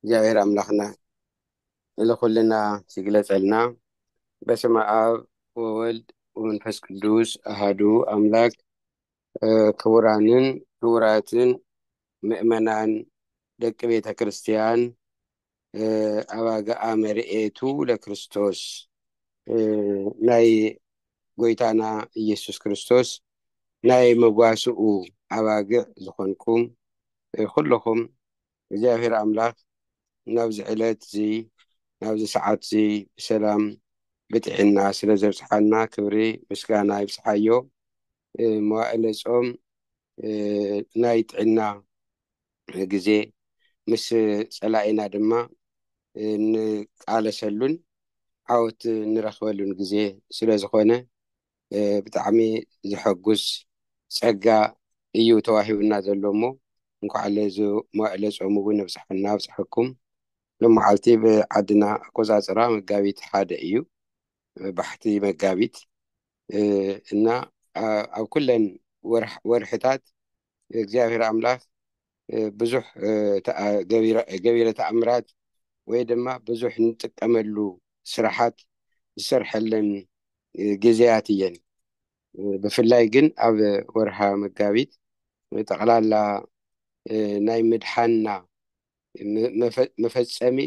እግዚአብሔር አምላክና ለኩልና ሲግለጸልና በስመ አብ ወወልድ ወመንፈስ ቅዱስ አሃዱ አምላክ። ክቡራንን ክቡራትን ምእመናን ደቂ ቤተ ክርስቲያን አባግዓ መርኤቱ ለክርስቶስ ናይ ጎይታና ኢየሱስ ክርስቶስ ናይ መጓስኡ አባግዕ ዝኾንኩም ኩልኩም እግዚአብሔር አምላክ ናብዚ ዕለት እዚ ናብዚ ሰዓት እዚ ብሰላም ብጥዕና ስለ ዘብፅሓና ክብሪ ምስጋና ይብፅሓዮ። መዋእለ ጾም ናይ ጥዕና ግዜ ምስ ፀላኢና ድማ ንቃለሰሉን ዓወት ንረክበሉን ግዜ ስለ ዝኾነ ብጣዕሚ ዘሐጉስ ፀጋ እዩ ተዋሂብና ዘሎ እሞ እንኳዕ ለዚ መዋእለ ጾም እውን ኣብፅሐና ኣብፅሐኩም። ሎመዓልቲ ብዓድና ኣቆፃፅራ መጋቢት 1 እዩ ባሕቲ መጋቢት እና ኣብ ኩለን ወርሕታት እግዚአብሔር አምላክ ብዙሕ ገቢረ ተኣምራት ወይ ድማ ብዙሕ ንጥቀመሉ ስራሓት ዝሰርሐለን ግዜያት እየን። ብፍላይ ግን ኣብ ወርሃ መጋቢት ጠቕላላ ናይ ምድሓንና መፈፀሚ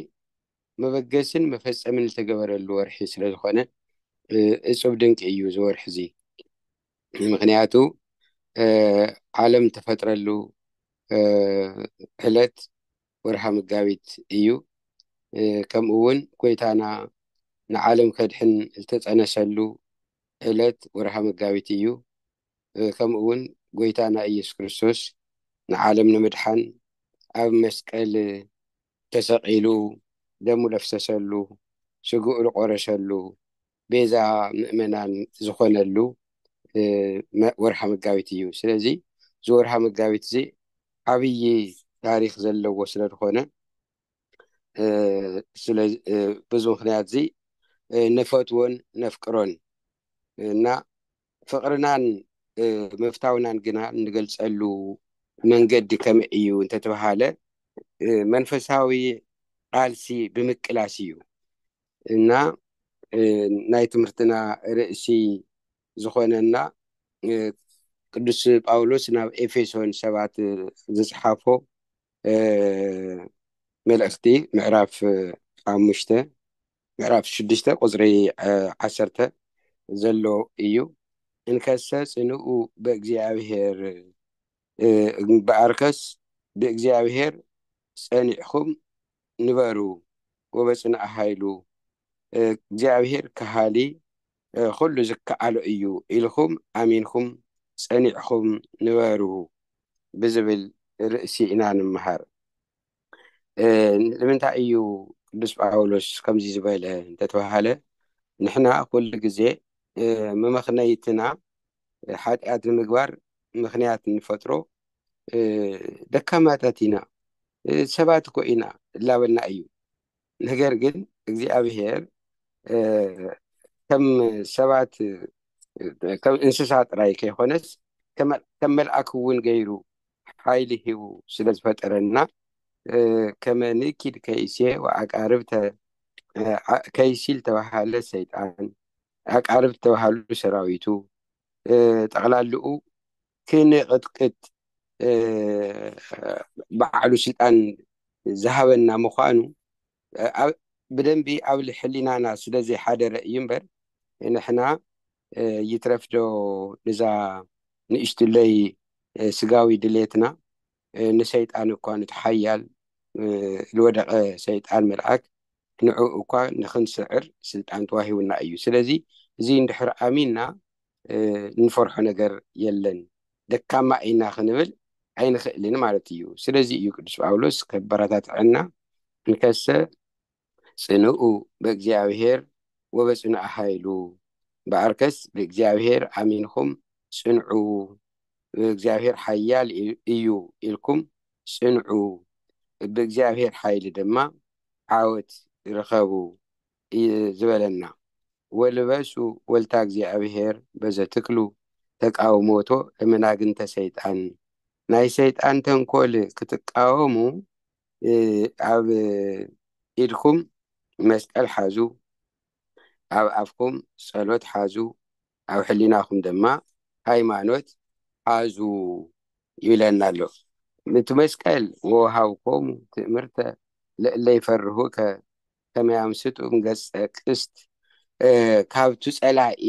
መበገስን መፈፀምን ዝተገበረሉ ወርሒ ስለ ዝኾነ እፁብ ድንቂ እዩ እዚ ወርሒ እዚ። ምክንያቱ ዓለም ተፈጥረሉ ዕለት ወርሃ መጋቢት እዩ። ከምኡ እውን ጎይታና ንዓለም ከድሕን ዝተፀነሰሉ ዕለት ወርሃ መጋቢት እዩ። ከምኡ እውን ጎይታና ኢየሱስ ክርስቶስ ንዓለም ንምድሓን ኣብ መስቀል ተሰቂሉ ደሙ ለፍሰሰሉ ስጉኡ ዝቆረሰሉ ቤዛ ምእመናን ዝኾነሉ ወርሃ መጋቢት እዩ። ስለዚ እዚ ወርሃ መጋቢት እዚ ዓብይ ታሪክ ዘለዎ ስለ ዝኾነ በዚ ምክንያት እዚ ነፈትዎን ነፍቅሮን እና ፍቅርናን መፍታውናን ግና እንገልፀሉ መንገዲ ከመይ እዩ እንተተባሃለ መንፈሳዊ ቃልሲ ብምቅላስ እዩ እና ናይ ትምህርትና ርእሲ ዝኾነና ቅዱስ ጳውሎስ ናብ ኤፌሶን ሰባት ዝፅሓፎ መልእክቲ ምዕራፍ 6 ቁፅሪ 10 ዘሎ እዩ። እንከሰ ጽንኡ በእግዚአብሔር በአርከስ በእግዚአብሔር ጸኒዕኩም ንበሩ ወበጽንዓ ኃይሉ እግዚአብሔር ከሃሊ ኩሉ ዝከኣሎ እዩ ኢልኩም አሚንኩም ጸኒዕኩም ንበሩ ብዝብል ርእሲ ኢና ንምሃር። ንምንታይ እዩ ቅዱስ ጳውሎስ ከምዚ ዝበለ እንተተባሃለ ንሕና ኩሉ ግዜ መመኽነይትና ሓጢአት ንምግባር ምክንያት እንፈጥሮ ደካማታት ኢና ሰባት እኮ ኢና ላበልና እዩ። ነገር ግን እግዚአብሔር ከም ሰባት ከም እንስሳ ጥራይ ከይኮነስ ከም መልአክ እውን ገይሩ ሓይሊ ሂቡ ስለ ዝፈጠረና ከመ ንእኪድ ከይሴ ወአቃርብተ ከይሲ ዝተባሃለ ሰይጣን አቃርብ ዝተባሃሉ ሰራዊቱ ጠቕላልኡ ክንቅጥቅጥ ባዕሉ ስልጣን ዝሃበና ምኳኑ ብደንቢ ኣብ ሕሊናና ስለዘይሓደረ እዩ እምበር ንሕና ይትረፍዶ ንዛ ንእሽትለይ ስጋዊ ድሌትና ንሰይጣን እኳ ንትሓያል ዝወደቀ ሰይጣን መልአክ ንዑ እኳ ንክንስዕር ስልጣን ተዋሂቡና እዩ። ስለዚ እዚ እንድሕር ኣሚንና ንፈርሖ ነገር የለን ደካማ ኢና ክንብል ኣይንኽእልን ማለት እዩ። ስለዚ እዩ ቅዱስ ጳውሎስ ከበረታትዐና እንከሰ ጽንኡ በእግዚአብሔር ወበጽንዓ ኃይሉ በአርከስ በእግዚአብሔር አሚንኩም ጽንዑ እግዚአብሔር ሓያል እዩ ኢልኩም ጽንዑ በእግዚአብሔር ኃይሊ ድማ ዓወት ይረኸቡ ዝበለና ወልበሱ ወልታ እግዚአብሔር በዘትክሉ ተቃውሞቶ ለመናግንተ ሰይጣን ናይ ሰይጣን ተንኮል ክትቃወሙ ኣብ ኢድኩም መስቀል ሓዙ፣ ኣብ ኣፍኩም ጸሎት ሓዙ፣ ኣብ ሕሊናኩም ድማ ሃይማኖት ሓዙ ይብለና ኣሎ። ነቲ መስቀል ወሃብኮሙ ትእምርተ ለእለ ይፈርሁከ ከመ ያምስጡ ገጸ ቅስት ካብቲ ጸላኢ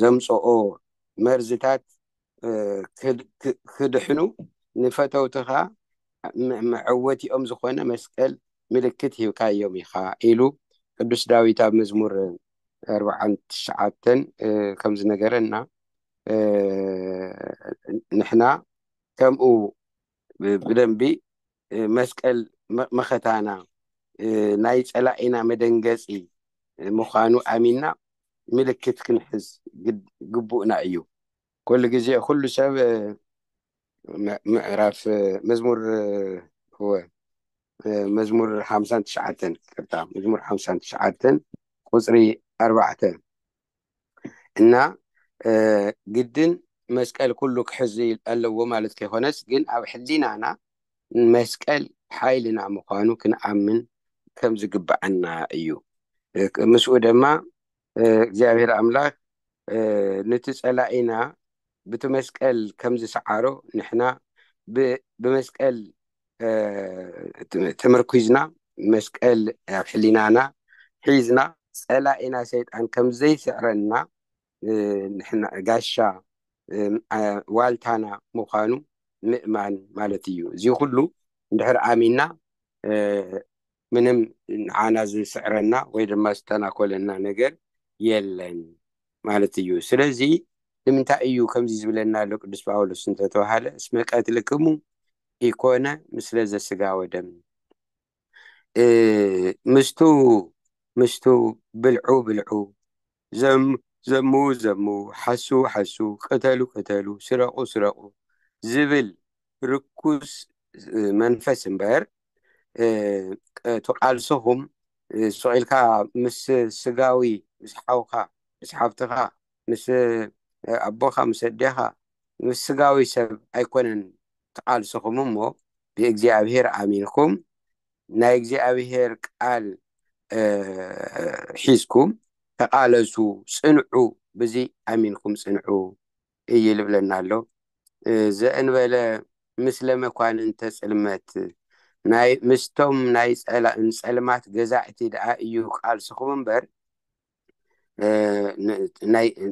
ዘምጽኦ መርዝታት ክድሕኑ ንፈተውትኻ መዕወቲኦም ዝኾነ መስቀል ምልክት ሂብካዮም ኢኻ ኢሉ ቅዱስ ዳዊት ኣብ መዝሙር 49 ከም ዝነገረና ንሕና ከምኡ ብደንቢ መስቀል መኸታና ናይ ጸላኢና መደንገጺ ምዃኑ ኣሚንና ምልክት ክንሕዝ ግቡእና እዩ። ኩሉ ግዜ ኩሉ ሰብ ምዕራፍ መዝሙር 59 መዝሙር 59 ቁፅሪ 4 እና ግድን መስቀል ኩሉ ክሕዚ ኣለዎ ማለት ከይኮነስ ግን ኣብ ሕሊናና መስቀል ሓይልና ምዃኑ ክንኣምን ከም ዝግባአና እዩ። ምስኡ ድማ እግዚአብሔር ኣምላክ ነቲ ጸላኢና በቲ መስቀል ከም ዝሰዓሮ ንሕና ብመስቀል ተመርኩዝና መስቀል ኣብ ሕሊናና ሒዝና ጸላኢና ሰይጣን ከም ዘይስዕረና ንሕና ጋሻ ዋልታና ምዃኑ ምእማን ማለት እዩ። እዚ ኩሉ እንድሕር ኣሚንና ምንም ንዓና ዝስዕረና ወይ ድማ ዝተናኮለና ነገር የለን ማለት እዩ። ስለዚ ንምንታይ እዩ ከምዚ ዝብለና ኣሎ ቅዱስ ጳውሎስ እንተተባሃለ እስመ ቀትልክሙ ኢኮነ ምስለ ዘሥጋ ወደም ምስቱ ብልዑ ዘሙ ሓሱ ቅተሉ ስረቁ ዝብል ርኩስ መንፈስ እምበር ተቃልሶኹም ስቂልካ ምስ ስጋዊ ምስ ሓውካ ምስ ሓፍትኻ ምስ ኣቦኻ ምስ ኣዴኻ ምስ ስጋዊ ሰብ ኣይኮነን ተቃልሶኹም እሞ ብእግዚአብሔር ኣሚንኩም ናይ እግዚአብሔር ቃል ሒዝኩም ተቃለሱ ጽንዑ ብዚ ኣሚንኩም ጽንዑ እዩ ልብለና ኣሎ። ዘእንበለ ምስለ መኳንንተ ጽልመት ምስቶም ናይ ጸልማት ገዛእቲ ደኣ እዩ ቃልስኹም እምበር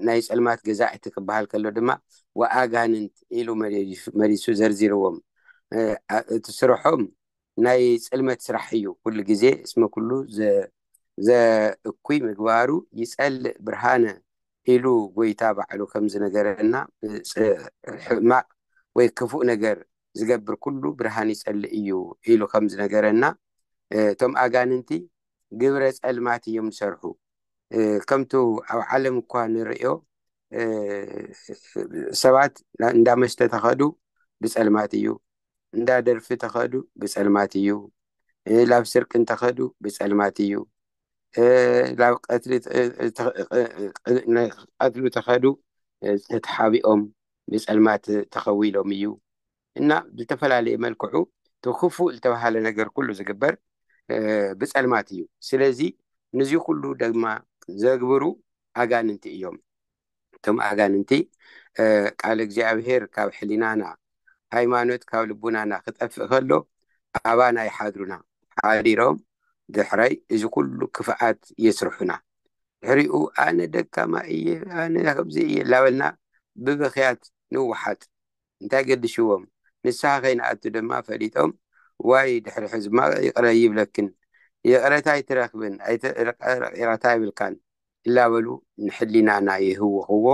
ናይ ጸልማት ገዛእቲ ክበሃል ከሎ ድማ ወኣጋንንት ኢሉ መሊሱ ዘርዚርዎም እቲ ስርሖም ናይ ጽልመት ስራሕ እዩ ኩሉ ግዜ እስመ ኩሉ ዘእኩይ ምግባሩ ይጸልእ ብርሃነ ኢሉ ጎይታ ባዕሉ ከም ዝነገረና ሕማቅ ወይ ክፉእ ነገር ዝገብር ኩሉ ብርሃን ይጸልእ እዩ ኢሉ ከም ዝነገረና እቶም ኣጋንንቲ ግብረ ጸልማት እዮም ዝሰርሑ። ከምቱ ኣብ ዓለም እኳ ንርእዮ ሰባት እንዳመስተ ተኸዱ ብጸልማት እዩ፣ እንዳደርፊ ተኸዱ ብጸልማት እዩ፣ ላብ ስርቂ እንተኸዱ ብጸልማት እዩ፣ ላብ ቀትሉ ተኸዱ ተሓቢኦም ብጸልማት ተኸዊሎም እዩ እና ብዝተፈላለየ መልክዑ ክፉእ ዝተባሃለ ነገር ኩሉ ዝግበር ብጸልማት እዩ። ስለዚ ነዚ ኩሉ ድማ ዘግብሩ ኣጋንንቲ እዮም። እቶም ኣጋንንቲ ቃል እግዚአብሔር ካብ ሕሊናና ሃይማኖት ካብ ልቡናና ክጠፍእ ከሎ ኣባና ይሓድሩና ሓዲሮም ድሕራይ እዚ ኩሉ ክፍኣት የስርሑና። ድሕሪኡ ኣነ ደካማ እየ ኣነ ከምዚ እየ ላበልና ብብኽያት ንውሓጥ እንታይ ገድሽዎም ንስሓ ከይንኣቱ ድማ ፈሊጦም ዋይ ድሕሪ ሕዝማ ይቕረ ይብለክን ይቕረታ ይትረክብን ይቕረታ ይብልካን ኢላበሉ ንሕሊናና ይህውኽዎ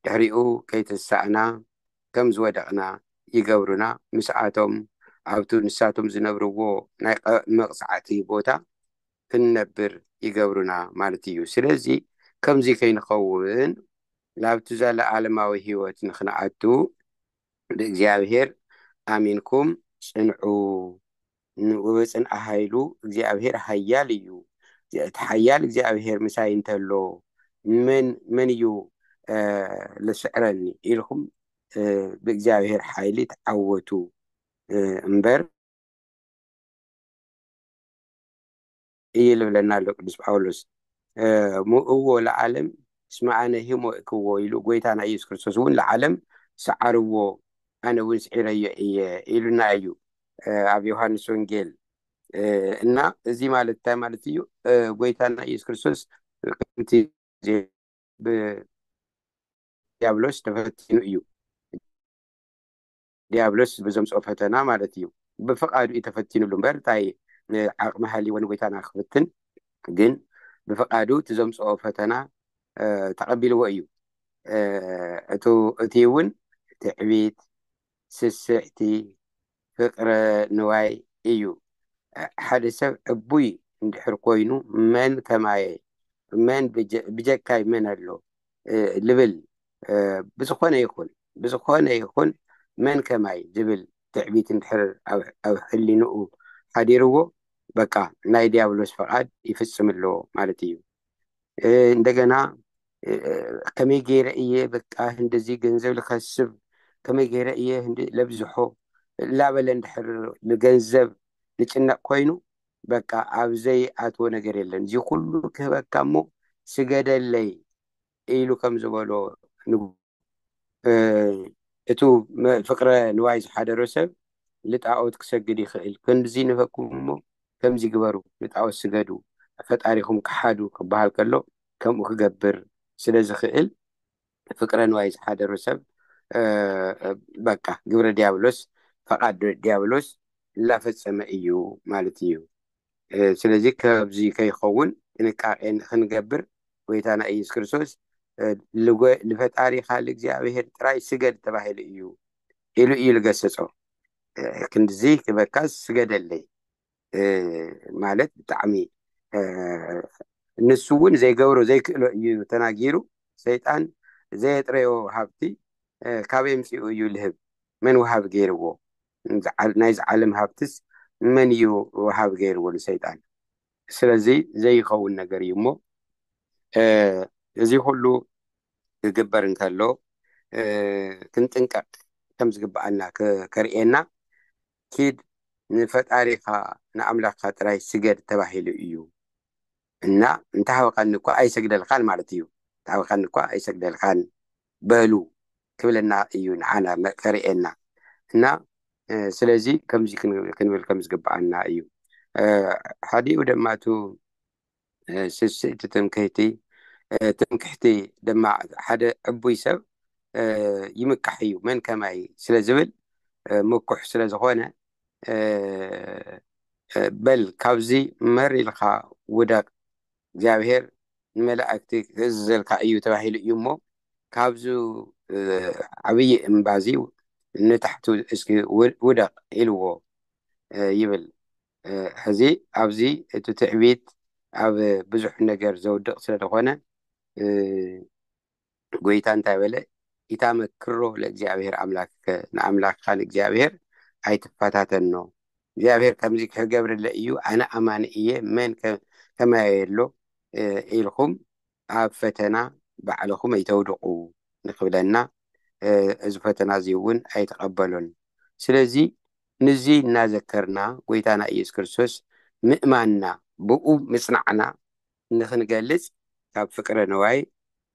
ድሕሪኡ ከይተሳእና ከም ዝወደቕና ይገብሩና። ምስኣቶም ኣብቱ ንሳቶም ዝነብርዎ ናይ መቕፃዕቲ ቦታ ክንነብር ይገብሩና ማለት እዩ። ስለዚ ከምዚ ከይንኸውን ላብቲ ዘለዓለማዊ ህይወት ንኽንኣቱ ብእግዚአብሔር ኣሚንኩም ጽንዑ ወበጽንዓ ኃይሉ እግዚአብሔር ሓያል እዩ። እቲ ሓያል እግዚአብሔር ምሳይ እንተሎ መን እዩ ለስዕረኒ ኢልኩም ብእግዚአብሔር ሓይሊ ተዓወቱ እምበር ይልብለና ኣሎ ቅዱስ ጳውሎስ ምእዎ ለዓለም እስመ ኣነ ህሞእክዎ ኢሉ ጎይታና ኢየሱስ ክርስቶስ እውን ለዓለም ሰዓርዎ ኣነ እውን ስዒረዮ እየ ኢሉና እዩ ኣብ ዮሃንስ ወንጌል እና እዚ ማለት እንታይ ማለት እዩ ጎይታና ኢየሱስ ክርስቶስ ከምቲ ብዲያብሎስ ተፈቲኑ እዩ ዲያብሎስ ብዘምፅኦ ፈተና ማለት እዩ ብፈቃዱ እዩ ተፈቲኑሉ እምበር እንታይ ዓቕሚ ሃልይዎ ንጎይታና ክፍትን ግን ብፈቃዱ እቲ ዘምፅኦ ፈተና ተቐቢልዎ እዩ እቲ እውን ትዕቢት ስስዕቲ ፍቅረ ንዋይ እዩ ሓደ ሰብ ዕቡይ እንድሕር ኮይኑ መን ከማየ መን ብጀካይ መን ኣሎ ልብል ብዝኾነ ይኹን መን ከማይ ዝብል ትዕቢት እንድሕር ኣብ ሕሊንኡ ሓዲርዎ በቃ ናይ ዲያብሎስ ፈቃድ ይፍፅም ኣለዎ ማለት እዩ እንደገና ከመይ ገይረ እየ በቃ እንደዚ ገንዘብ ልከስብ ከመይ ገይረ እየ ለብዝሖ ላበለ እንድሕር ንገንዘብ ልጭነቅ ኮይኑ በቃ ኣብዘይ ኣትዎ ነገር የለን እዚ ኩሉ ክህበካ እሞ ስገደለይ ኢሉ ከም ዝበሎ እቱ ፍቅረ ንዋይ ዝሓደሮ ሰብ ልጣዖት ክሰግድ ይኽእል ክንዚ ንበኩም እሞ ከምዚ ግበሩ ልጣዖት ስገዱ ፈጣሪኹም ክሓዱ ክበሃል ከሎ ከምኡ ክገብር ስለ ዝኽእል ፍቅረ ንዋይ ዝሓደሮ ሰብ በቃ ግብረ ዲያብሎስ ፈቃድ ዲያብሎስ ላፈፀመ እዩ ማለት እዩ ስለዚ ከብዚ ከይኸውን ጥንቃቄ ክንገብር ጎይታና ኢየሱስ ክርስቶስ ንፈጣሪኻ ለእግዚአብሔር ጥራይ ስገድ ተባሂሉ እዩ ኢሉ እዩ ልገሰፆ ክንድዚ ክበካስ ስገደለይ ማለት ብጣዕሚ ንሱ እውን ዘይገብሮ ዘይክእሎ እዩ ተናጊሩ ሰይጣን ዘየጥረዮ ሃብቲ ካበይ ምፅኡ እዩ ልህብ መን ወሃብ ገይርዎ ናይ ዝዓለም ሃብትስ መን እዩ ወሃብ ገይርዎ ንሰይጣን ስለዚ ዘይኸውን ነገር እዩ እሞ እዚ ኩሉ ክግበር እንከሎ ክንጥንቀቅ ከም ዝግባአና ከርእየና ኪድ ንፈጣሪኻ ንኣምላኽካ ጥራይ ስገድ ተባሂሉ እዩ እና እንተሃበኻኒ እኳ ኣይሰግደልካን ማለት እዩ እንተሃበኻኒ እኳ ኣይሰግደልካን በሉ ክብለና እዩ ንዓና ከርእየና እና ስለዚ ከምዚ ክንብል ከም ዝግባአና እዩ ሓዲኡ ደማቱ ስስእቲ ትምክሕቲ ድማ ሓደ ዕቡይ ሰብ ይምካሕ እዩ መን ከማይ ስለ ዝብል ምኩሕ ስለ ዝኾነ በል ካብዚ መሪልካ ውደቅ እግዚአብሔር ንመላእክቲ ክእዘዘልካ እዩ ተባሂሉ እዩ እሞ ካብዚ ዓብይ እምባዚ ንታሕቱ እስኪ ውደቅ ኢልዎ ይብል ሕዚ ኣብዚ እቲ ትዕቢት ኣብ ብዙሕ ነገር ዘውድቕ ስለዝኾነ ጎይታ እንታይ በለ ኢታመክሮ ለእግዚአብሔር ኣምላክከ ንኣምላክካ ንእግዚአብሔር ኣይትፈታተኖ እግዚአብሔር ከምዚ ክገብርለ እዩ ኣነ ኣማኒ እየ መን ከማየሎ ኢልኩም ኣብ ፈተና ባዕልኩም ኣይተውድቁ ንክብለና እዚ ፈተና እዚ እውን ኣይተቀበሎን ስለዚ ንዚ እናዘከርና ጎይታና ኢየሱስ ክርስቶስ ምእማንና ብኡ ምጽናዕና ንክንገልጽ ካብ ፍቅረ ነዋይ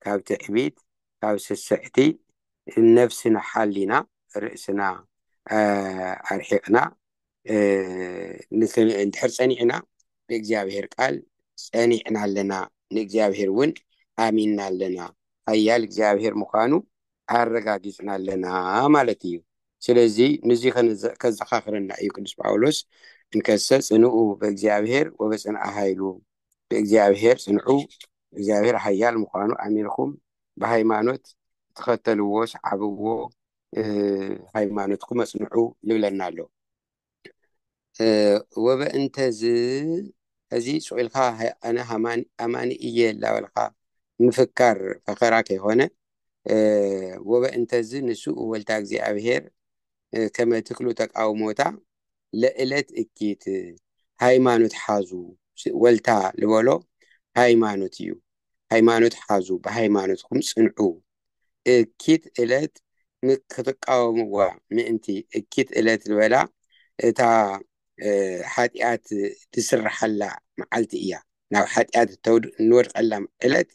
ካብ ትዕቢት ካብ ስስዕቲ ነፍስና ሓሊና ርእስና ኣርሒቕና እንድሕር ፀኒዕና ብእግዚአብሔር ቃል ፀኒዕና ኣለና ንእግዚአብሔር እውን ኣሚንና ኣለና ሓያል እግዚአብሔር ምዃኑ ኣረጋጊፅና ኣለና ማለት እዩ ስለዚ ንዚ ከዘኻኽረና እዩ ቅዱስ ጳውሎስ እንከሰ ጽንዑ በእግዚአብሔር ወበጽንዓ ኃይሉ በእግዚአብሔር ጽንዑ እግዚአብሔር ሓያል ምዃኑ ኣሚንኩም ብሃይማኖት ተኸተልዎ ሰዓብዎ ሃይማኖትኩም መጽንዑ ልብለና ኣሎ ወበእንተዝ እዚ ስኡልካ ኣነ ኣማኒ እየ ላበልካ ምፍካር ፈኸራ ከይኾነ ወበእንተዝ ንስኡ ወልታ እግዚአብሔር ከመ ትክሉ ተቃውሞታ ለዕለት እኪት ሃይማኖት ሓዙ ወልታ ልበሎ ሃይማኖት እዩ ሃይማኖት ሓዙ ብሃይማኖትኩም ጽንዑ እኪት ዕለት ክትቃወምዋ ምእንቲ እኪት ዕለት ልበላ እታ ሓጢአት ትስራሐላ መዓልቲ እያ ናብ ሓጢኣት ንወድቀላ ዕለት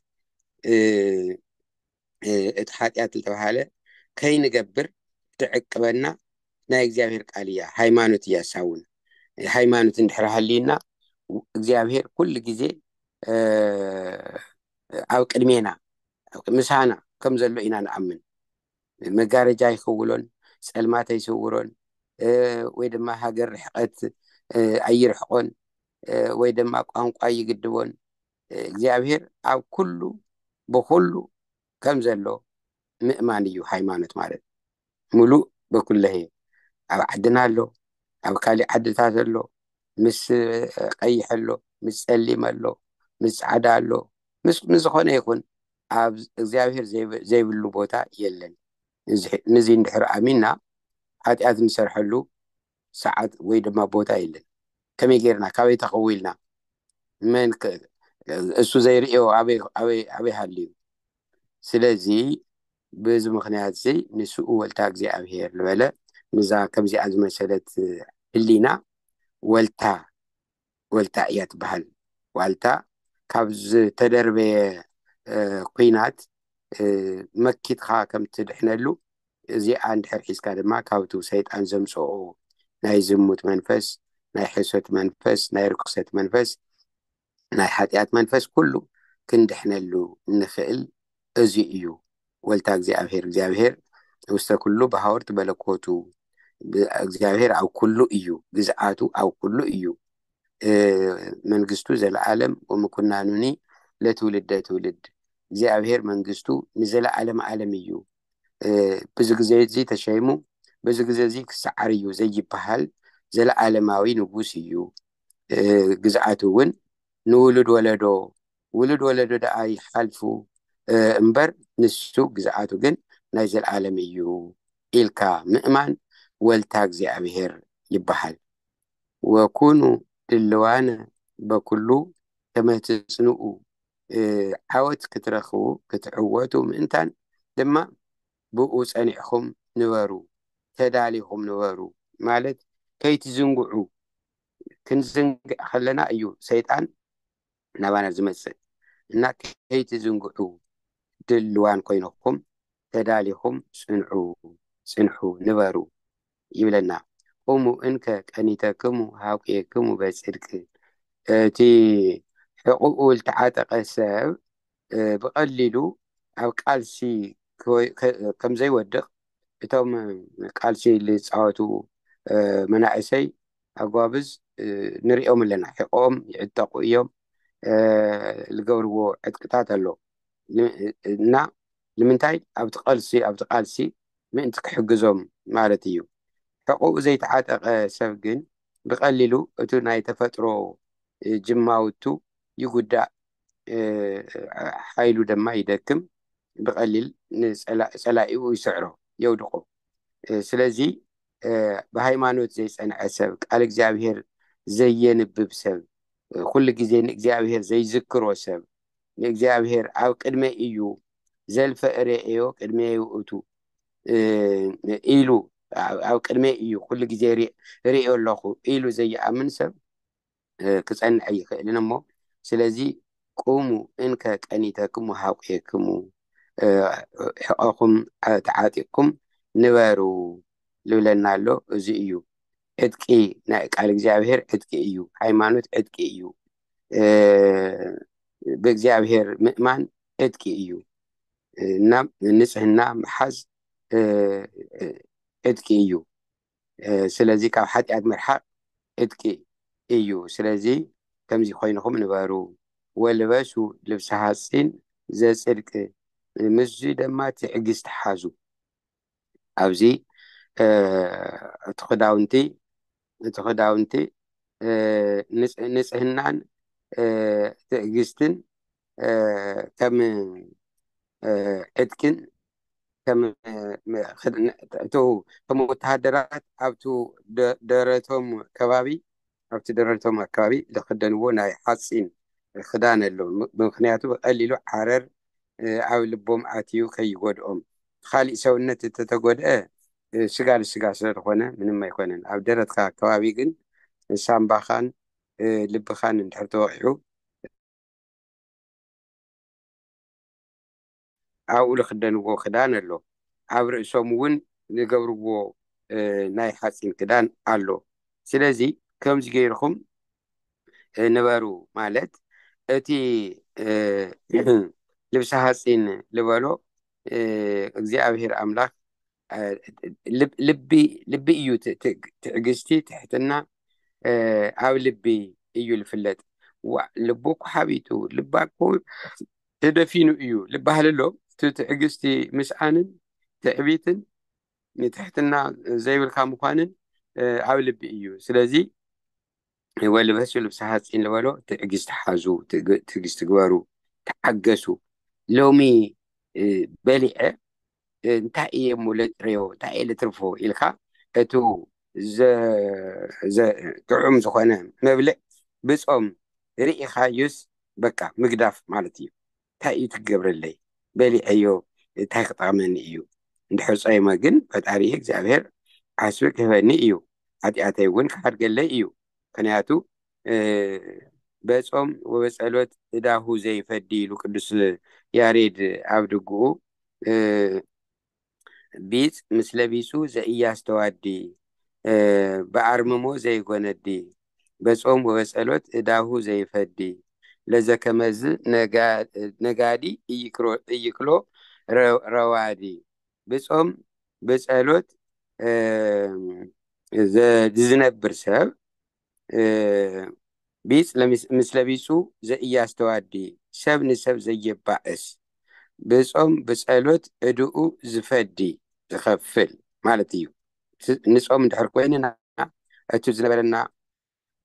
እቲ ሓጢኣት ዝተባሃለ ከይንገብር ትዕቅበና ናይ እግዚአብሔር ቃል እያ ሃይማኖት እያ ሳውን ሃይማኖት እንድሕር ሃልይና እግዚአብሔር ኩሉ ግዜ ኣብ ቅድሜና ምሳና ከም ዘሎ ኢና ንኣምን መጋረጃ ይኸውሎን ፀልማት ኣይስውሮን ወይ ድማ ሃገር ርሕቀት ኣይርሕቆን ወይ ድማ ቋንቋ ይግድቦን እግዚአብሔር ኣብ ኩሉ ብኩሉ ከም ዘሎ ምእማን እዩ ሃይማኖት ማለት ሙሉእ በኩለሄ ኣብ ዓድና ኣሎ ኣብ ካሊእ ዓድታት ኣሎ ምስ ቀይሕ ኣሎ ምስ ፀሊም ኣሎ ምስ ፃዕዳ ኣሎ ምስ ዝኾነ ይኹን ኣብ እግዚአብሔር ዘይብሉ ቦታ የለን ነዚ እንድሕር ኣሚንና ሓጢኣት ንሰርሐሉ ሰዓት ወይ ድማ ቦታ የለን ከመይ ጌርና ካበይ ተኸዊልና መን እሱ ዘይርኦ ኣበይ ሃልዩ ስለዚ በዚ ምክንያት እዚ ንስኡ ወልታ እግዚአብሔር ዝበለ ንዛ ከምዚኣ ዝመሰለት ህሊና ወልታ እያ ትበሃል ዋልታ ካብ ዝተደርበየ ኩናት መኪትካ ከም ትድሕነሉ እዚኣ እንድሕር ሒዝካ ድማ ካብቱ ሰይጣን ዘምፅኦ ናይ ዝሙት መንፈስ ናይ ሕሶት መንፈስ ናይ ርኩሰት መንፈስ ናይ ሓጢኣት መንፈስ ኩሉ ክንድሕነሉ ንኽእል እዚ እዩ ወልታ እግዚአብሔር ውስተ ኩሉ ብሃወርት መለኮቱ እግዚአብሔር ኣብ ኩሉ እዩ ግዝኣቱ ኣብ ኩሉ እዩ መንግስቱ ዘለዓለም ወምኩናኑኒ ለትውልደ ትውልድ እግዚአብሔር መንግስቱ ንዘለዓለም ዓለም እዩ ብዙ ግዜ እዚ ተሸይሙ ብዙ ግዜ እዚ ክሰዓር እዩ ዘይበሃል ዘለዓለማዊ ንጉስ እዩ ግዝኣቱ እውን ንውሉድ ወለዶ ደኣ ይሓልፉ እምበር ንሱ ግዝኣቱ ግን ናይ ዘለዓለም እዩ ኢልካ ምእማን ወልታ እግዚአብሔር ይበሃል ወኩኑ ድልዋነ በኩሉ ከመ ትጽንኡ ዓወት ክትረኽቡ ክትዕወቱ ምእንታን ድማ ብኡ ፀኒዕኹም ንበሩ ተዳሊኹም ንበሩ ማለት ከይትዝንጉዑ ክንዝንግዕ ከለና እዩ ሰይጣን ናባና ዝመፅእ እና ከይትዝንጉዑ ድልዋን ኮይንኩም ተዳሊኹም ፅንሑ ንበሩ ይብለና ቁሙ እንከ ቀኒተክሙ ሃቁየክሙ በጽድቅ እቲ ሕቁኡ ዝተዓጠቀ ሰብ ብቀሊሉ ኣብ ቃልሲ ከም ዘይወድቅ እቶም ቃልሲ ዝፃወቱ መናእሰይ ኣጓብዝ ንሪኦም ኣለና ሕቆኦም ይዕጠቁ እዮም ዝገብርዎ ዕጥቅታት ኣሎ እና ንምንታይ ኣብቲ ቃልሲ ምእንቲ ክሕግዞም ማለት እዩ ሕቁኡ ዘይተዓጠቀ ሰብ ግን ብቀሊሉ እቲ ናይ ተፈጥሮ ጅማውቱ ይጉዳእ ሓይሉ ድማ ይደክም ብቀሊል ንፀላኢኡ ይስዕሮ የውድቆ ስለዚ ብሃይማኖት ዘይፀንዐ ሰብ ቃል እግዚአብሔር ዘየንብብ ሰብ ኩሉ ግዜ ንእግዚአብሔር ዘይዝክሮ ሰብ ንእግዚአብሔር ኣብ ቅድመ እዩ ዘልፈ ርእዮ ቅድመ ይውእቱ ኢሉ ኣብ ቅድመ እዩ ኩሉ ግዜ ርእዮ ኣለኹ ኢሉ ዘይኣምን ሰብ ክፀንዐ ይኽእልን እሞ ስለዚ ቁሙ እንከ ቀኒተክሙ ሃቁየክሙ ሕቆኩም ተዓጢቅኩም ንበሩ ልብለና ኣሎ እዚ እዩ ዕጥቂ ናይ ቃል እግዚአብሔር ዕጥቂ እዩ ሃይማኖት ዕጥቂ እዩ ብእግዚአብሔር ምእማን ዕጥቂ እዩ እና ንጽህና መሓዝ ዕጥቂ እዩ ስለዚ ካብ ሓጢኣት ምርሓቅ ዕጥቂ እዩ ስለዚ ከምዚ ኮይንኩም ንበሩ ወልበሱ ልብሲ ሓፂን ዘጽድቅ ምስዚ ድማ ትዕግስቲ ሓዙ ኣብዚ እቲ ክዳውንቲ ንጽህናን ትዕግስትን ከም ዕጥቅን ከም ወተሃደራት ኣብቲ ደረቶም ከባቢ ዝክደንዎ ናይ ሓፂን ክዳን ኣሎ ብምክንያቱ ብቀሊሉ ዓረር ኣብ ልቦም ኣትዩ ከይጎድኦም ካሊእ ሰውነት እተተጎድአ ስጋ ንስጋ ስለዝኮነ ምንም ኣይኮነን ኣብ ደረትካ ከባቢ ግን ሳምባኻን ልብኻን እንድሕር ተወቂዑ ኣብኡ ዝክደንዎ ክዳን ኣሎ ኣብ ርእሶም እውን ዝገብርዎ ናይ ሓፂን ክዳን ኣሎ ስለዚ ከምዚ ገይርኩም ንበሩ ማለት እቲ ልብሲ ሓፂን ዝበሎ እግዚኣብሔር ኣምላኽ ልቢ እዩ ትዕግስቲ ትሕትና ኣብ ልቢ እዩ ዝፍለጥ ልቡ ኩሓቢቱ ልባኩ ተደፊኑ እዩ ልባሃል ኣሎ እቲ ትዕግስቲ ምስኣንን ትዕቢትን ንትሕትና ዘይብልካ ምኳንን ኣብ ልቢ እዩ ስለዚ ወልበሱ ልብሲ ሓፂን ዝበሎ ትዕግስቲ ሓዙ ትዕግስቲ ግበሩ ተሓገሱ ሎሚ በሊዐ እንታይ እየ እሞ ለጥርዮ እንታይ እየ ለትርፎ ኢልካ እቱ ጥዑም ዝኾነ መብልዕ ብፆም ርኢኻዩስ በቃ ምግዳፍ ማለት እዩ እንታይ እዩ ትገብረለይ በሊዐዮ እንታይ ክጠቅመኒ እዩ እንድሕር ፀይመ ግን ፈጣሪ እግዚኣብሔር ዓስቢ ክህበኒ እዩ ሓጢኣተይ እውን ክሓድገለይ እዩ ምክንያቱ በፆም ወበፀሎት እዳሁ ዘይፈዲ ኢሉ ቅዱስ ያሬድ ኣብ ድጉኡ ቢፅ ምስ ለቢሱ ዘእያስተዋዲ ብኣርምሞ ዘይጎነዲ በፆም ወበፀሎት እዳሁ ዘይፈዲ ለዘከመዝ ነጋዲ እይክሎ ረዋዲ ብፆም ብፀሎት ዝነብር ሰብ ቢፅ ምስ ለቢሱ ዘእያስተዋዲ ሰብ ንሰብ ዘየባእስ ብፆም ብፀሎት እድኡ ዝፈዲ ዝኸፍል ማለት እዩ ንፆም እንድሕር ኮይንና እቲ ዝነበረና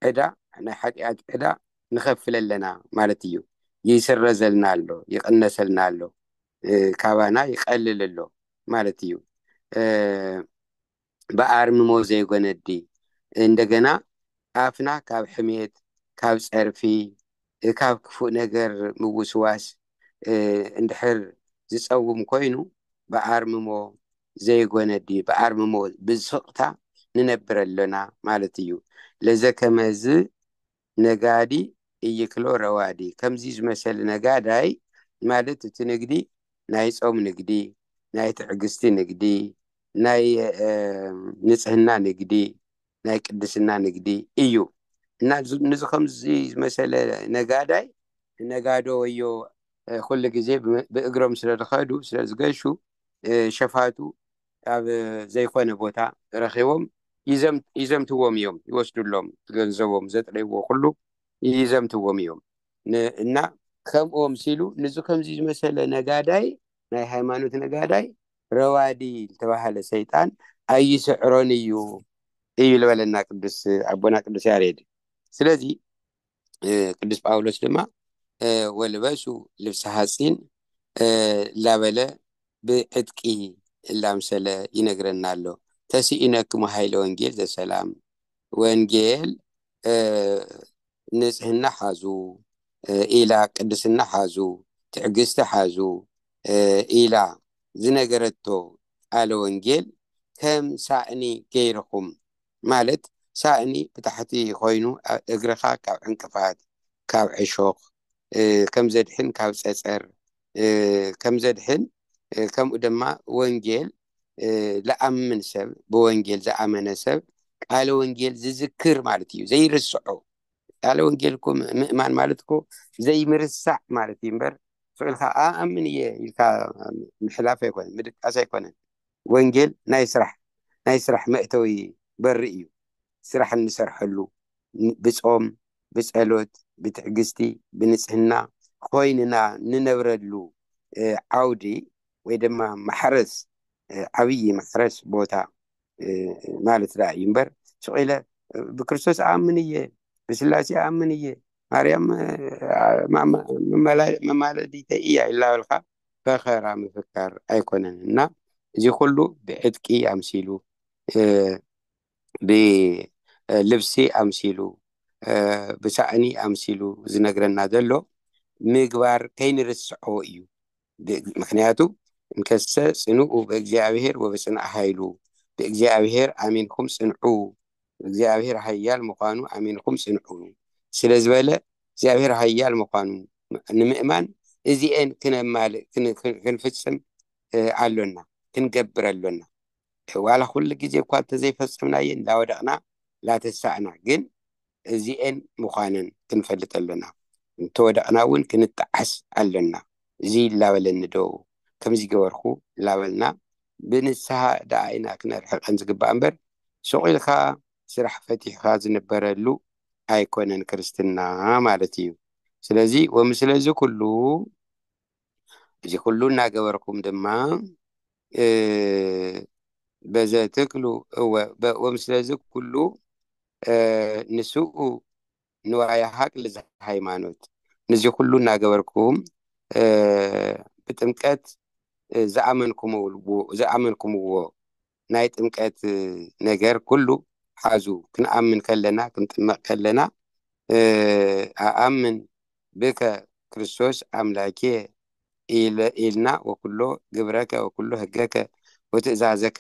ዕዳ ናይ ሓጢኣት ዕዳ ንኸፍል ኣለና ማለት እዩ ይስረዘልና ኣሎ ይቕነሰልና ኣሎ ካባና ይቀልል ኣሎ ማለት እዩ ብኣርምሞ ዘይጎነዲ እንደገና ኣፍና ካብ ሕሜት ካብ ፀርፊ ካብ ክፉእ ነገር ምውስዋስ እንድሕር ዝፀውም ኮይኑ ብኣርምሞ ዘይጎነዲ ብኣርምሞ ብስቕታ ንነብር ኣለና ማለት እዩ ለዘከመዝ ነጋዲ እይክሎ ረዋዲ ከምዚ ዝመሰለ ነጋዳይ ማለት እቲ ንግዲ ናይ ፆም ንግዲ ናይ ትዕግስቲ ንግዲ ናይ ንፅህና ንግዲ ናይ ቅድስና ንግዲ እዩ እና ንዚ ከምዚ ዝመሰለ ነጋዳይ ነጋዶ ወዮ ኩሉ ግዜ ብእግሮም ስለዝኸዱ ስለዝገሹ ሸፋቱ ኣብ ዘይኮነ ቦታ ረኪቦም ይዘምትዎም እዮም ይወስዱሎም ገንዘቦም ዘጥረይዎ ኩሉ ይዘምትዎም እዮም እና ከምኦም ሲሉ ንዚ ከምዚ ዝመሰለ ነጋዳይ ናይ ሃይማኖት ነጋዳይ ረዋዲ ዝተባሃለ ሰይጣን ኣይስዕሮን እዩ ዝበለና ቅዱስ ኣቦና ቅዱስ ያሬድ ስለዚ ቅዱስ ጳውሎስ ድማ ወልበሱ ልብሲ ሓፂን ላበለ ብዕጥቂ ላምሰለ ይነግረና ኣሎ ተሲኢነክሙ ሃይለ ወንጌል ዘሰላም ወንጌል ንፅህና ሓዙ ኢላ ቅድስና ሓዙ ትዕግስቲ ሓዙ ኢላ ዝነገረቶ ቃለ ወንጌል ከም ሳእኒ ገይርኩም ማለት ሳእኒ ብታሕቲ ኮይኑ እግርኻ ካብ ዕንቅፋት ካብ ዕሾክ ከም ዘድሕን ካብ ፀፀር ከም ዘድሕን ከምኡ ድማ ወንጌል ለኣምን ሰብ ብወንጌል ዝኣመነ ሰብ ቃለ ወንጌል ዝዝክር ማለት እዩ ዘይርስዖ ቃለ ወንጌል እኮ ምእማን ማለት እኮ ዘይምርሳዕ ማለት እዩ እምበር ፍዕልካ ኣኣምን እየ ኢልካ ምሕላፍ ኣይኮነን ምድቃስ ኣይኮነን ወንጌል ናይ ስራሕ መእተዊ በሪ እዩ ስራሕ እንሰርሐሉ ብፆም ብፀሎት ብትዕግስቲ ብንፅህና ኮይንና ንነብረሉ ዓውዲ ወይ ድማ ማሕረስ ዓብይ ማሕረስ ቦታ ማለት ዳ እዩ እምበር ስቂለ ብክርስቶስ ኣምን እየ ብስላሴ ኣምን እየ ማርያም መማለዲተ እያ ኢላ በልካ ፈኸራ ምፍካር ኣይኮነን እና እዚ ኩሉ ብዕጥቂ ኣምሲሉ ብልብሲ ኣምሲሉ ብሳእኒ ኣምሲሉ ዝነግረና ዘሎ ምግባር ከይንርስዖ እዩ ምክንያቱ እንከሰ ፅንዑ ብእግዚኣብሔር ወብፅንዕ ሃይሉ ብእግዚኣብሔር ኣሚንኩም ፅንዑ እግዚአብሔር ሃያል ምዃኑ ኣሚንኩም ፅንዑ ስለዝበለ እግዚአብሔር ሃያል ምዃኑ ንምእማን እዚአን ክነማልእ ክንፍፅም ኣሎና ክንገብር ኣሎና ዋላ ኩሉ ግዜ እኳ እንተዘይፈፀምናየን እንዳወደቕና ላተሳእና ግን እዚአን ምዃነን ክንፈልጥ ኣሎና እንተወደቕና እውን ክንጠዓስ ኣሎና እዚ ላበለኒ ዶ ከምዚ ገበርኩ ላበልና ብንስሓ ደኣ ኢና ክነርሕቐን ዝግባእ እምበር ሰቂልካ ስራሕ ፈቲሕካ ዝነበረሉ ኣይኮነን ክርስትና ማለት እዩ ስለዚ ወምስለዚ ኩሉ እዚ ኩሉ እናገበርኩም ድማ በዘ ትክሉ ወምስለዚ ኩሉ ንስኡ ንዋይ ሃቅሊ ሃይማኖት ነዚ ኩሉ እናገበርኩም ብጥምቀት ዝኣመንኩምዎ ናይ ጥምቀት ነገር ኩሉ ሓዙ ክንኣምን ከለና ክንጥመቕ ከለና ኣኣምን ብከ ክርስቶስ ኣምላኬ ኢልና ወኩሎ ግብረከ ወኩሎ ህገከ ወትእዛዘከ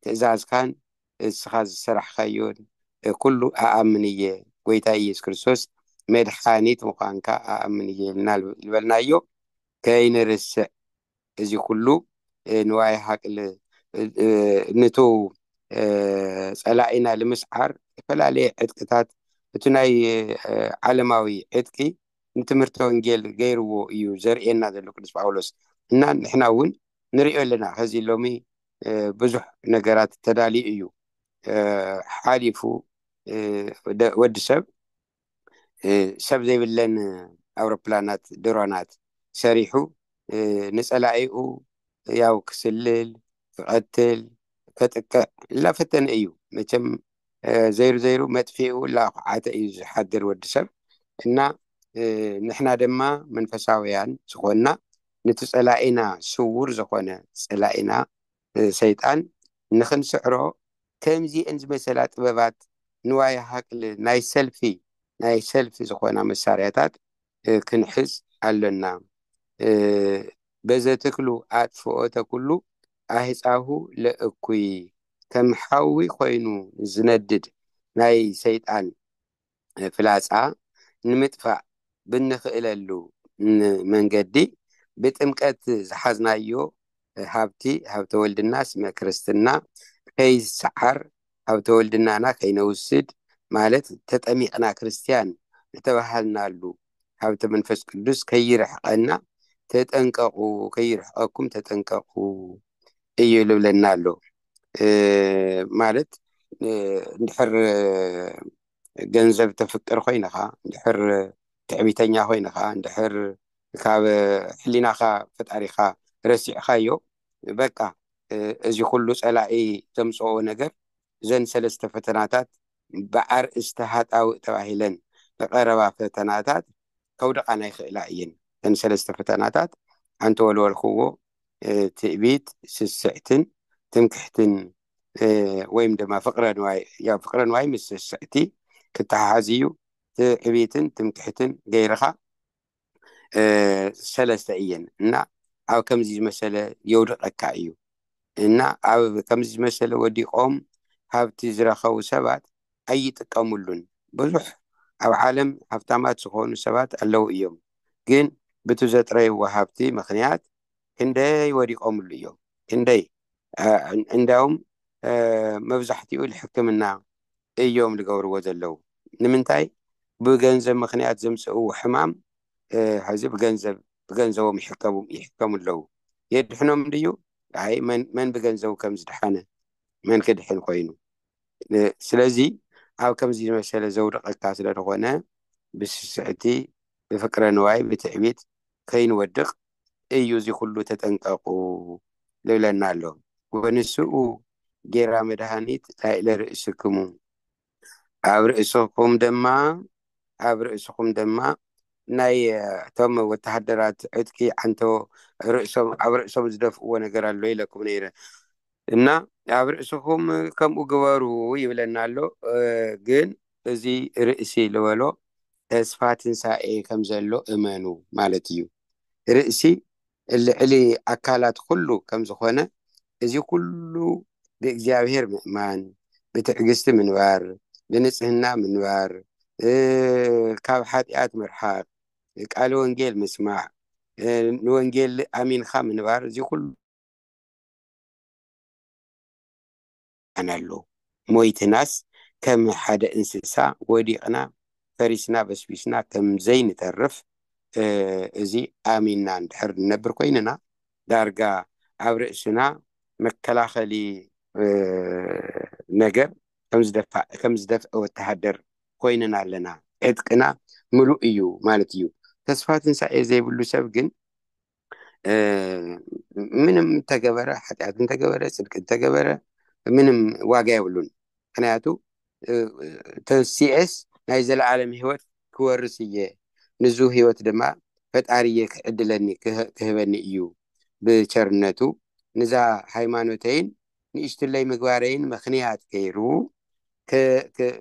ትእዛዝካን እስኻ ዝሰራሕካዮን ኩሉ ኣኣምን እየ ጎይታ ኢየሱስ ክርስቶስ መድሓኒት ምዃንካ ኣኣምን እየ ኢልና ዝበልናዮ ከይንርስዕ እዚ ኩሉ ንዋይ ሃቅሊ ነቱ ፀላኢና ልምስዓር ዝተፈላለየ ዕጥቅታት እቲ ናይ ዓለማዊ ዕጥቂ ንትምህርቲ ወንጌል ገይርዎ እዩ ዘርእየና ዘሎ ቅዱስ ጳውሎስ እና ንሕና እውን ንሪኦ ኣለና ከዚ ሎሚ ብዙሕ ነገራት ተዳልዩ እዩ ሓሊፉ ወዲ ሰብ ዘይብለን ኣውሮፕላናት ድሮናት ሰሪሑ ንፀላኢኡ ያው ክስልል ክቐትል ከጥቅዕ ላፈተነ እዩ መቸም ዘይሩ መጥፊኡ ላኩዓተ እዩ ዝሓድር ወዲ ሰብ እና ንሕና ድማ መንፈሳውያን ዝኾንና ነቲ ፀላኢና ስውር ዝኾነ ፀላኢና ሰይጣን ንክንስዕሮ ከምዚአን ዝመሰላ ጥበባት ንዋይ ሃቅሊ ናይ ሰልፊ ዝኾና መሳርያታት ክንሕዝ ኣለና በዘ ትክሉ ኣጥፍኦተ ኩሉ ኣህፃሁ ለእኩይ ከም ሓዊ ኮይኑ ዝነድድ ናይ ሰይጣን ፍላፃ ንምጥፋእ ብንኽእለሉ መንገዲ ብጥምቀት ዝሓዝናዮ ሃብቲ ወልድና ስመ ክርስትና ከይሰዓር ሃብተ ወልድናና ከይነውስድ ማለት ተጠሚቕና ክርስቲያን ዝተባሃልናሉ ሃብተ መንፈስ ቅዱስ ከይርሕቐና ተጠንቀቁ ከይርሕቐኩም ተጠንቀቁ እዩ ልብለና ኣሎ ማለት እንድሕር ገንዘብ ተፍቅር ኮይንካ እንድሕር ትዕቢተኛ ኮይንካ እንድሕር ካብ ሕሊናካ ፈጣሪካ ረሲዕካዮ በቃ እዚ ኩሉ ፀላኢ ዘምፅኦ ነገር ዘን ሰለስተ ፈተናታት ብዓርእስተ ሃጣውእ ተባሂለን ዝቐረባ ፈተናታት ከውደቃና ይኽእላ እየን ዘን ሰለስተ ፈተናታት ሓንቲ ወልወልክዎ ትዕቢት ስስዕትን ትምክሕትን ወይም ድማ ፍቅረ ንዋይ ምስ ስስዕቲ ክተሓሓዝ እዩ ትዕቢትን ትምክሕትን ገይርካ ሰለስተ እየን እና ኣብ ከምዚ ዝመሰለ የውድቐካ እዩ እና ኣብ ከምዚ ዝመሰለ ወዲቆም ሃብቲ ዝረኸቡ ሰባት ኣይጥቀሙሉን ብዙሕ ኣብ ዓለም ሃብታማት ዝኾኑ ሰባት ኣለው እዮም ግን ብቱ ዘጥረይዎ ሃብቲ ምክንያት ክንደይ ወዲቆምሉ እዮም ክንደይ እንዳውም መብዛሕትኡ ሕክምና እዮም ዝገብርዎ ዘለው ንምንታይ ብገንዘብ ምክንያት ዘምፅእዎ ሕማም ሕዚ ብገንዘቦም ይሕከሙ ኣለው የድሕኖም ድዩ ኣይ መን ብገንዘቡ ከም ዝድሓነ መን ክድሕን ኮይኑ ስለዚ ኣብ ከምዚ ዝመሰለ ዘውድቐካ ስለዝኾነ ብስስዕቲ ብፍቅረ ንዋይ ብትዕቢት ከይንወድቕ እዩ እዚ ኩሉ ተጠንቀቁ ልብለና ኣሎ ወንስኡ ጌራ መድሃኒት ላዕለ ርእስክሙ ኣብ ርእስኩም ድማ ናይ እቶም ወተሃደራት ዕጥቂ ዓንቶ ኣብ ርእሶም ዝደፍእዎ ነገር ኣሎ ኢለኩም ነይረ እና ኣብ ርእስኩም ከምኡ ግበሩ ይብለና ኣሎ ግን እዚ ርእሲ ዝበሎ ተስፋ ትንሳኤ ከም ዘሎ እመኑ ማለት እዩ ርእሲ ልዕሊ ኣካላት ኩሉ ከም ዝኾነ እዚ ኩሉ ብእግዚአብሔር ምእማን ብትዕግስቲ ምንባር ብንጽህና ምንባር ካብ ሓጢኣት ምርሓቅ ቃል ወንጌል ምስማዕ ንወንጌል ኣሚንካ ምንባር እዚ ኩሉ ኣናሎ ሞይትናስ ከም ሓደ እንስሳ ወዲቕና ፈሪስና በስቢስና ከም ዘይንተርፍ እዚ ኣሚንና እንድሕር ንነብር ኮይንና ዳርጋ ኣብ ርእስና መከላኸሊ ነገር ከም ዝደፍአ ወተሃደር ኮይንና ኣለና ዕጥቅና ምሉእ እዩ ማለት እዩ ተስፋ ትንሳኤ ዘይብሉ ሰብ ግን ምንም ተገበረ ሓጢኣት እንተገበረ ፅድቂ እንተገበረ ምንም ዋጋ የብሉን ምክንያቱ ተሲኤስ ናይ ዘለዓለም ሂወት ክወርስ እየ ንዙ ሂወት ድማ ፈጣሪየ ክዕድለኒ ክህበኒ እዩ ብቸርነቱ ንዛ ሃይማኖተይን ንእሽትለይ ምግባረይን ምክንያት ገይሩ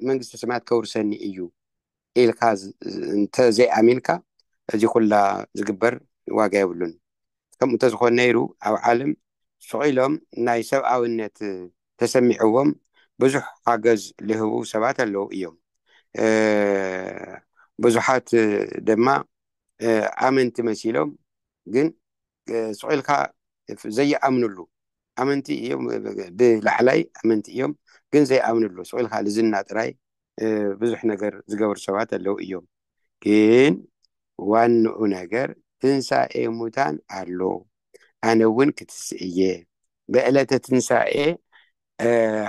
መንግስተ ሰማያት ከውርሰኒ እዩ ኢልካ እንተዘይኣሚንካ እዚ ኩላ ዝግበር ዋጋ የብሉን ከምኡ እንተዝኾነ ነይሩ ኣብ ዓለም ስቂሎም ናይ ሰብኣውነት ተሰሚዕዎም ብዙሕ ሓገዝ ዝህቡ ሰባት ኣለዉ እዮም ብዙሓት ድማ ኣመንቲ መሲሎም ግን ስቂልካ ዘይኣምንሉ ኣመንቲ እዮም ብላዕላይ ኣመንቲ እዮም ግን ዘይኣምንሉ ስቂልካ ልዝና ጥራይ ብዙሕ ነገር ዝገብሩ ሰባት ኣለዉ እዮም ግን ዋንኡ ነገር ትንሳኤ ሙታን ኣሎ ኣነ እውን ክትስእ እየ ብዕለተ ትንሳኤ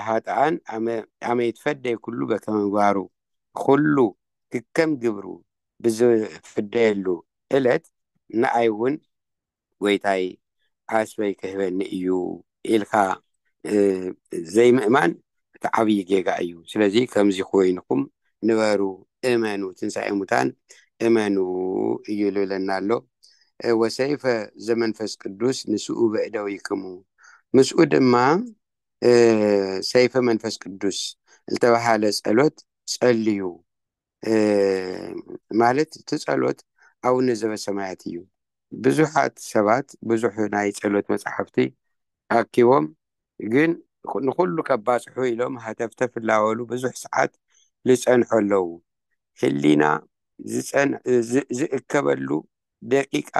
ሃጥኣን ኣመ ይትፈደይ ኩሉ በከመ ምግባሩ ኩሉ ክከም ግብሩ ብዝፍደየሉ ዕለት ንኣይ እውን ጎይታይ ኣስበይ ክህበኒ እዩ ኢልካ ዘይምእማን እቲ ዓብዪ ጌጋ እዩ ስለዚ ከምዚ ኮይንኩም ንበሩ እመኑ ትንሳኤ ሙታን እመኑ እዩ ዝብለና ኣሎ ወሰይፈ ዘመንፈስ ቅዱስ ንስኡ በእደዊክሙ ምስኡ ድማ ሰይፈ መንፈስ ቅዱስ ዝተባሃለ ጸሎት ጸልዩ ማለት እቲ ጸሎት ኣቡነ ዘበሰማያት እዩ ብዙሓት ሰባት ብዙሕ ናይ ጸሎት መጽሓፍቲ ኣኪቦም ግን ንኩሉ ከባፅሑ ኢሎም ሃተፍተፍ ላወሉ ብዙሕ ሰዓት ዝጸንሑ ኣለዉ ህሊና ዝእከበሉ ደቂቃ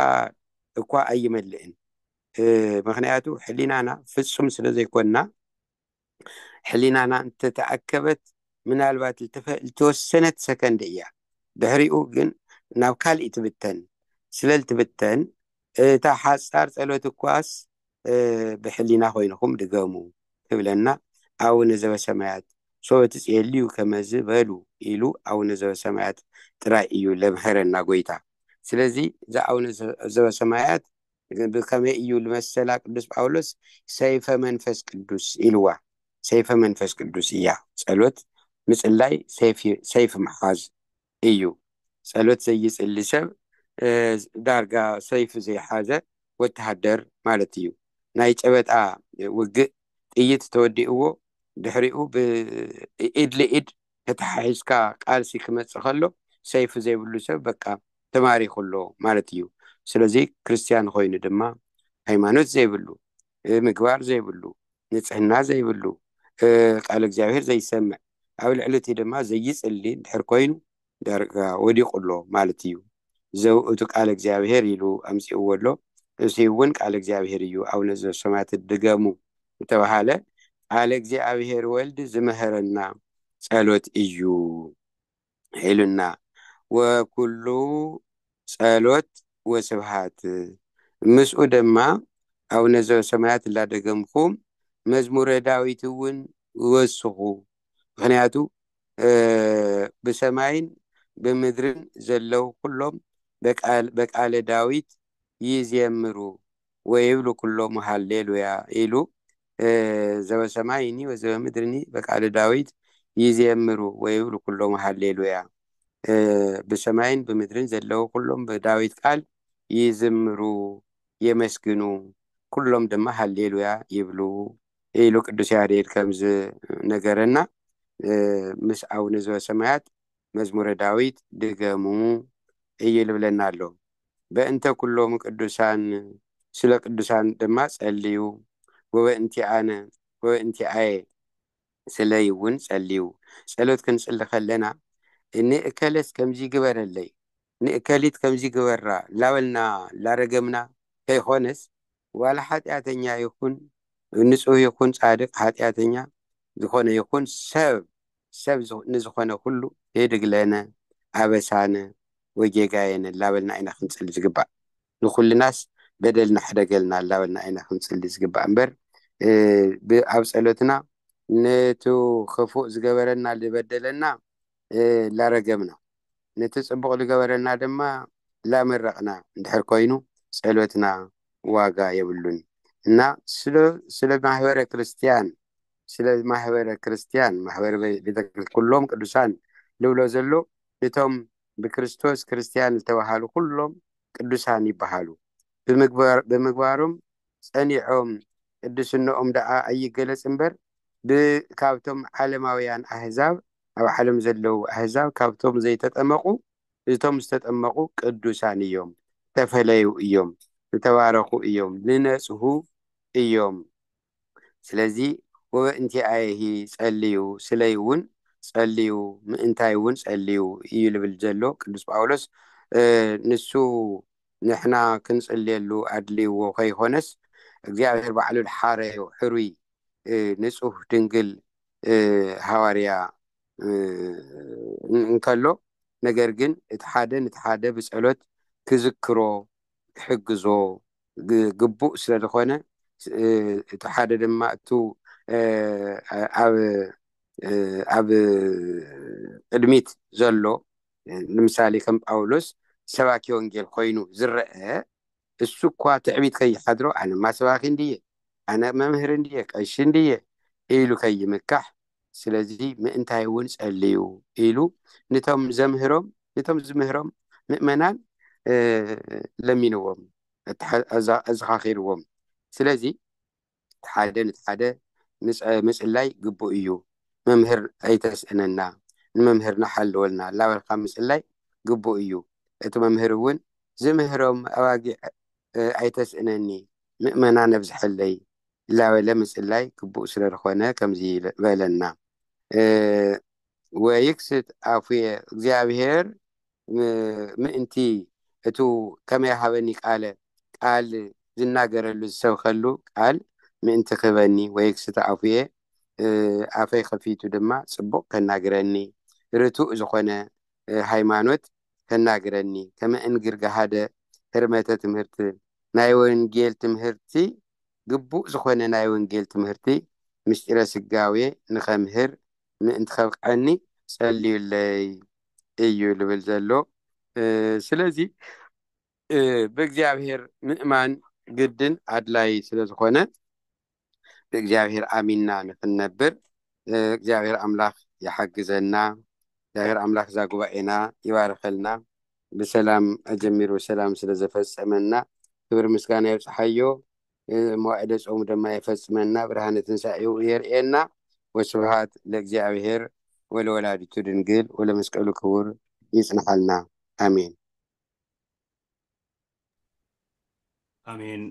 እኳ ኣይመልእን ምክንያቱ ሕሊናና ፍጹም ስለ ዘይኮንና ሕሊናና እንተተኣከበት ምናልባት ዝተወሰነት ሰከንድ እያ ድሕሪኡ ግን ናብ ካልእ ትብተን ስለልትብተን እታ ሓፃር ጸሎት እኳስ ብሕሊና ኮይንኩም ድገሙ ትብለና ኣቡነ ዘበሰማያት ሰበት ጽልዩ ከመዝ በሉ ኢሉ ኣቡነ ዘበሰማያት ጥራይ እዩ ለምሕረና ጎይታ ስለዚ እዛ ኣቡነ ዘበሰማያት ብከመይ እዩ ልመሰላ ቅዱስ ጳውሎስ ሰይፈ መንፈስ ቅዱስ ኢልዋ ሰይፈ መንፈስ ቅዱስ እያ ጸሎት ምጽላይ ሰይፍ መሓዝ እዩ ጸሎት ዘይጽሊ ሰብ ዳርጋ ሰይፍ ዘይሓዘ ወተሃደር ማለት እዩ ናይ ጨበጣ ውግእ ጥይት ተወዲእዎ ድሕሪኡ ብኢድ ለኢድ ተተሓሒዝካ ቃልሲ ክመጽእ ከሎ ሰይፍ ዘይብሉ ሰብ በቃ ተማሪኹሎ ማለት እዩ ስለዚ ክርስቲያን ኮይኑ ድማ ሃይማኖት ዘይብሉ ምግባር ዘይብሉ ንጽህና ዘይብሉ ቃል እግዚአብሔር ዘይሰምዕ ኣብ ልዕሊቲ ድማ ዘይጽሊ ድሕር ኮይኑ ዳርጋ ወዲቁሎ ማለት እዩ ዘውእቱ ቃል እግዚአብሔር ኢሉ ኣምፂእዎ ኣሎ እዚ እውን ቃል እግዚአብሔር እዩ ኣቡነ ዘበሰማያት ድገሙ ዝተባሃለ ቃል እግዚአብሔር ወልድ ዝመህረና ጸሎት እዩ ኢሉና ወኩሉ ጸሎት ወስብሃት ምስኡ ድማ ኣቡነ ዘበሰማያት እንዳደገምኩም መዝሙረ ዳዊት እውን ወስኹ ምክንያቱ ብሰማይን ብምድርን ዘለው ኩሎም በቃለ ዳዊት ይዝየምሩ ወይብሉ ኩሎም ሃሌሉያ ኢሉ ዘበሰማይኒ ወዘበምድርኒ በቃለ ዳዊት ይዝየምሩ ወይብሉ ኩሎም ሃሌሉያ ብሰማይን ብምድርን ዘለው ኩሎም በዳዊት ቃል ይዝምሩ የመስግኑ ኩሎም ድማ ሃሌሉያ ይብሉ ኢሉ ቅዱስ ያሬድ ከምዝ ነገረና ምስ ኣቡነ ዘበሰማያት መዝሙረ ዳዊት ድገሙ እዩ ልብለና ኣሎ በእንተ ኩሎም ቅዱሳን ስለ ቅዱሳን ድማ ጸልዩ ወበእንቲኣነ ወበእንቲኣየ ስለይ እውን ጸልዩ ጸሎት ክንጽሊ ከለና ንእከለስ ከምዚ ግበረለይ ንእከሊት ከምዚ ግበራ ላበልና ላረገምና ከይኾነስ ዋላ ሓጢአተኛ ይኹን ንጹህ ይኹን ጻድቅ ሓጢአተኛ ዝኾነ ይኹን ሰብ ንዝኾነ ኩሉ የድግለነ ኣበሳነ ወጌጋየነ ላበልና ኢና ክንጽሊ ዝግባእ ንኩልናስ በደልና ሕደገልና ላበልና ኢና ክንጽሊ ዝግባእ እምበር ኣብ ጸሎትና ነቱ ክፉእ ዝገበረና ዝበደለና ላረገምና ነቲ ጽቡቕ ዝገበረና ድማ ላመረቕና እንድሕር ኮይኑ ጸሎትና ዋጋ የብሉን እና ስለ ማሕበረ ክርስቲያን ማሕበረ ቤተክርስቲያን ኩሎም ቅዱሳን ልብሎ ዘሎ እቶም ብክርስቶስ ክርስቲያን ዝተባሃሉ ኩሎም ቅዱሳን ይበሃሉ ብምግባሮም ጸኒዖም ቅዱስነኦም ደኣ ኣይገለጽ እምበር ካብቶም ዓለማውያን ኣህዛብ ኣብ ዓለም ዘለዉ ኣህዛብ ካብቶም ዘይተጠመቁ እቶም ዝተጠመቁ ቅዱሳን እዮም ተፈለዩ እዮም ዝተባረኹ እዮም ልነጽሁ እዮም ስለዚ ወበእንቲ ኣይሂ ጸልዩ ስለይ እውን ጸልዩ ምእንታይ እውን ጸልዩ እዩ ልብል ዘሎ ቅዱስ ጳውሎስ ንሱ ንሕና ክንጽልየሉ ኣድልይዎ ከይኾነስ እግዚኣብሔር ባዕሉ ሓረዮ ሕሩይ ንጹህ ድንግል ሃዋርያ እንከሎ ነገር ግን እቲ ሓደ ብጸሎት ክዝክሮ ክሕግዞ ግቡእ ስለ ዝኾነ እቲ ሓደ ድማ እቱ ኣብ ቅድሚት ዘሎ ንምሳሌ ከም ጳውሎስ ሰባኪ ወንጌል ኮይኑ ዝረአ እሱ እኳ ትዕቢት ከይሓድሮ ኣነማ ሰባኪ እንድየ ኣነ መምህር እንድየ ቀሺ እንድየ ኢሉ ከይምካሕ ስለዚ ምእንታይ እውን ጸልዩ ኢሉ ነቶም ዝምህሮም ምእመናን ለሚንዎም ኣዘኻኺርዎም ስለዚ ሓደ ምጽላይ ግቡእ እዩ መምህር ኣይተስእነና ንመምህርና ሓልወልና ላበልካ ምጽላይ ግቡእ እዩ እቲ መምህር እውን ዝምህሮም ኣባጊዕ ኣይተስእነኒ ምእመናን ኣብዝሐለይ ላበለ ምጽላይ ግቡእ ስለ ዝኾነ ከምዚ በለና ወይክስት ኣፉየ እግዚኣብሔር ምእንቲ እቱ ከመይ ሃበኒ ቃል ዝናገረሉ ዝሰብከሉ ቃል ምእንቲ ክበኒ ወይክስት ኣፉየ ኣፈይ ከፊቱ ድማ ጽቡቕ ከናግረኒ ርቱዕ ዝኾነ ሃይማኖት ከናግረኒ ከመእንግር ገሃደ ህርመተ ትምህርቲ ናይ ወንጌል ትምህርቲ ግቡእ ዝኾነ ናይ ወንጌል ትምህርቲ ምስጢረ ስጋዌ ንኸምህር ምእንቲ ከብቅዐኒ ጸልዩለይ እዩ ልብል ዘሎ ስለዚ ብእግዚኣብሔር ምእማን ግድን ኣድላይ ስለ ዝኾነ ብእግዚኣብሔር ኣሚንና ንኽንነብር እግዚአብሔር አምላክ يحجزنا እግዚአብሔር አምላክ ዛ ጉባኤና ይባርከልና በሰላም አጀሚሩ ሰላም ስለዘፈጸመና ክብር ምስጋና ይብጽሐዮ መዋዕደ ጾሙ ደማ ይፈጽመና ብርሃነ ትንሣኤው የርኤና ወስብሐት ለእግዚአብሔር ወለወላዲቱ ድንግል ወለመስቀሉ ክቡር ይጽንሐልና አሜን አሜን